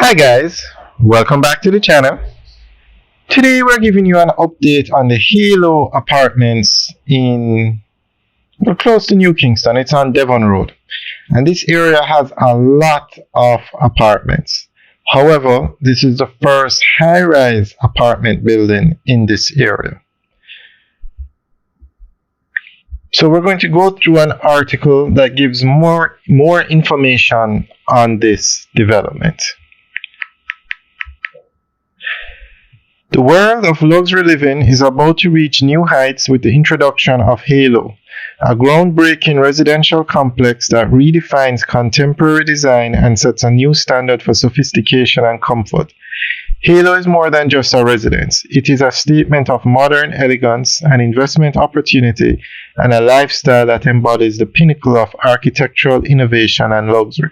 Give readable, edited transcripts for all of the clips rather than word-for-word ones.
Hi guys, welcome back to the channel. Today we're giving you an update on the Hilo apartments in close to New Kingston. It's on Devon Road, and this area has a lot of apartments. However, this is the first high-rise apartment building in this area. So we're going to go through an article that gives more information on this development. The world of luxury living is about to reach new heights with the introduction of Hilo, a groundbreaking residential complex that redefines contemporary design and sets a new standard for sophistication and comfort. Hilo is more than just a residence. It is a statement of modern elegance, an investment opportunity, and a lifestyle that embodies the pinnacle of architectural innovation and luxury.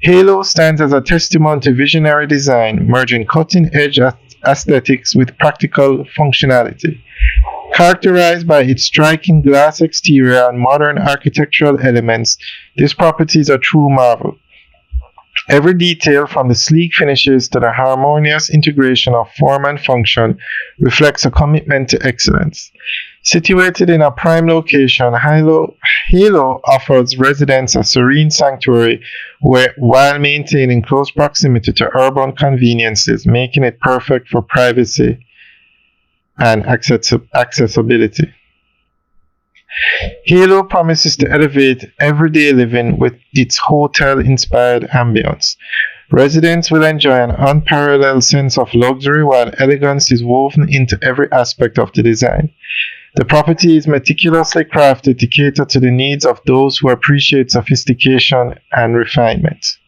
Hilo stands as a testament to visionary design, merging cutting-edge aesthetics with practical functionality. Characterized by its striking glass exterior and modern architectural elements, this property is a true marvel. Every detail, from the sleek finishes to the harmonious integration of form and function, reflects a commitment to excellence. Situated in a prime location, Hilo offers residents a serene sanctuary while maintaining close proximity to urban conveniences, making it perfect for privacy and accessibility. Hilo promises to elevate everyday living with its hotel-inspired ambience. Residents will enjoy an unparalleled sense of luxury while elegance is woven into every aspect of the design. The property is meticulously crafted to cater to the needs of those who appreciate sophistication and refinement.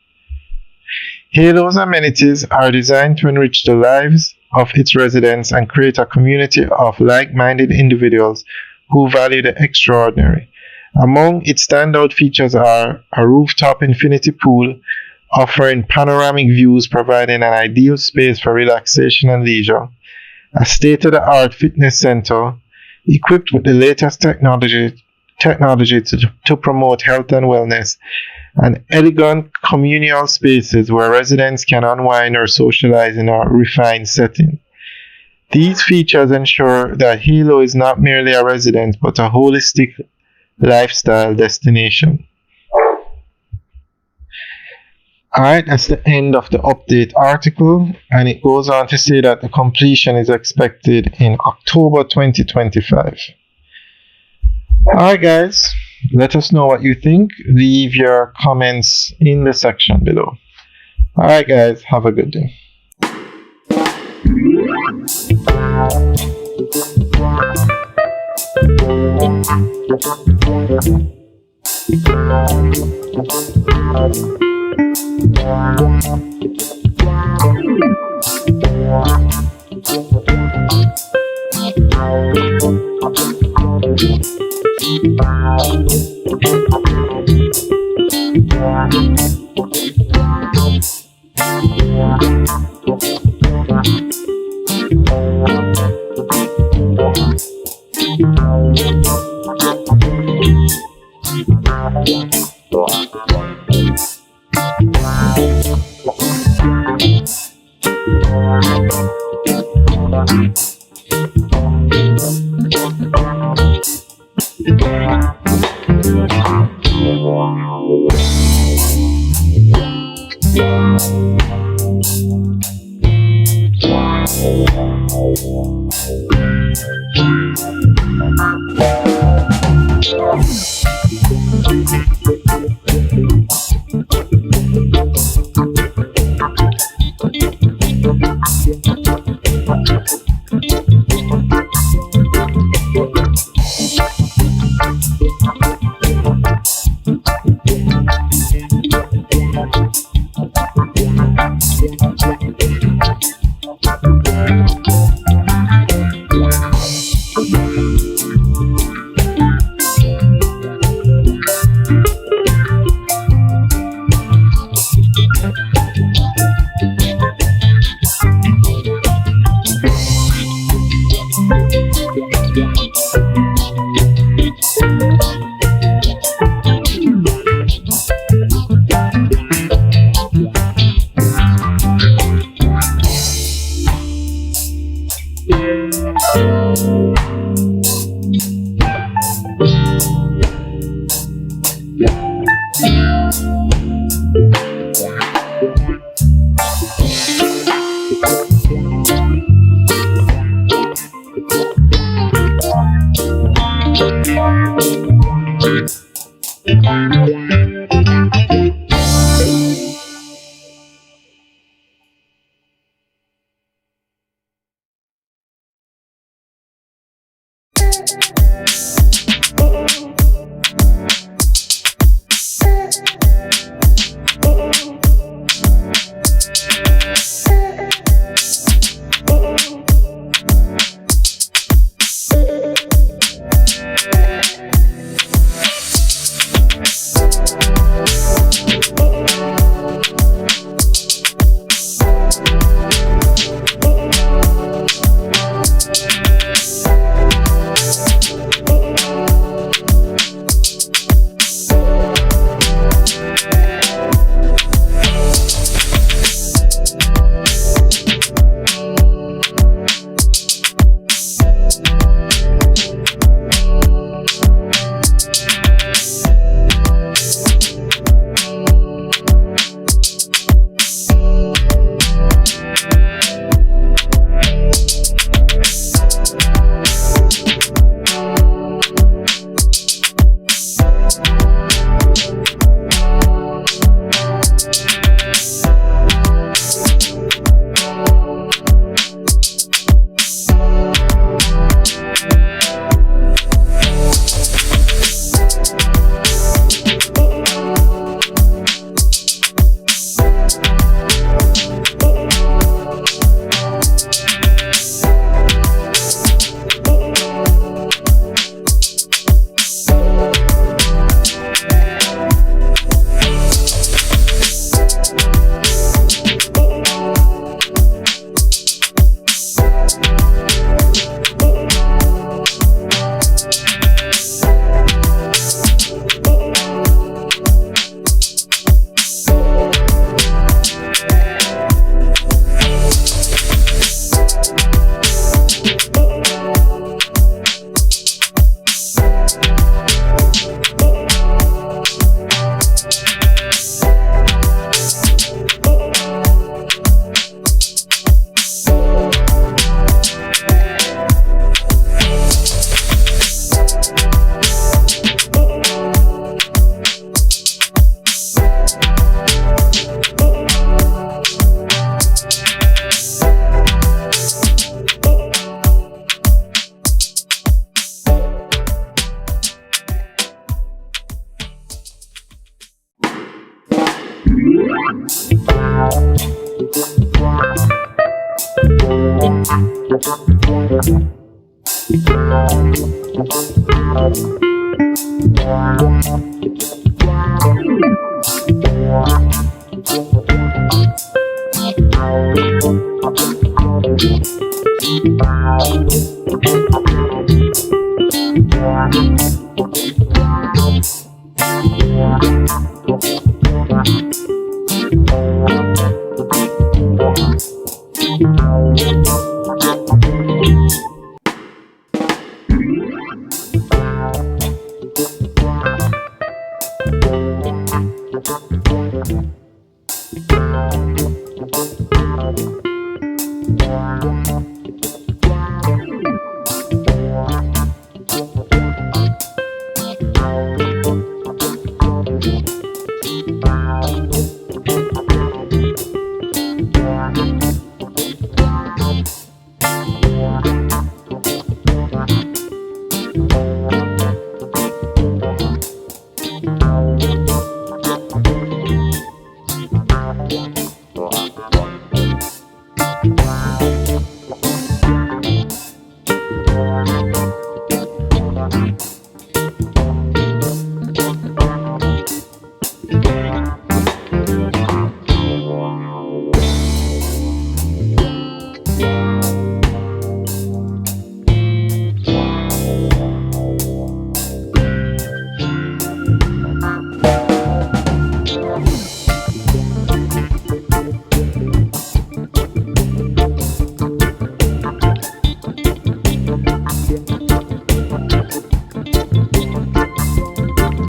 Hilo's amenities are designed to enrich the lives of its residents and create a community of like-minded individuals who value the extraordinary. Among its standout features are a rooftop infinity pool offering panoramic views, providing an ideal space for relaxation and leisure, a state-of-the-art fitness center equipped with the latest technology to promote health and wellness, and elegant communal spaces where residents can unwind or socialize in a refined setting. These features ensure that Hilo is not merely a residence but a holistic lifestyle destination. Alright, that's the end of the update article, and it goes on to say that the completion is expected in October 2025. Alright guys, let us know what you think. Leave your comments in the section below. Alright guys, have a good day.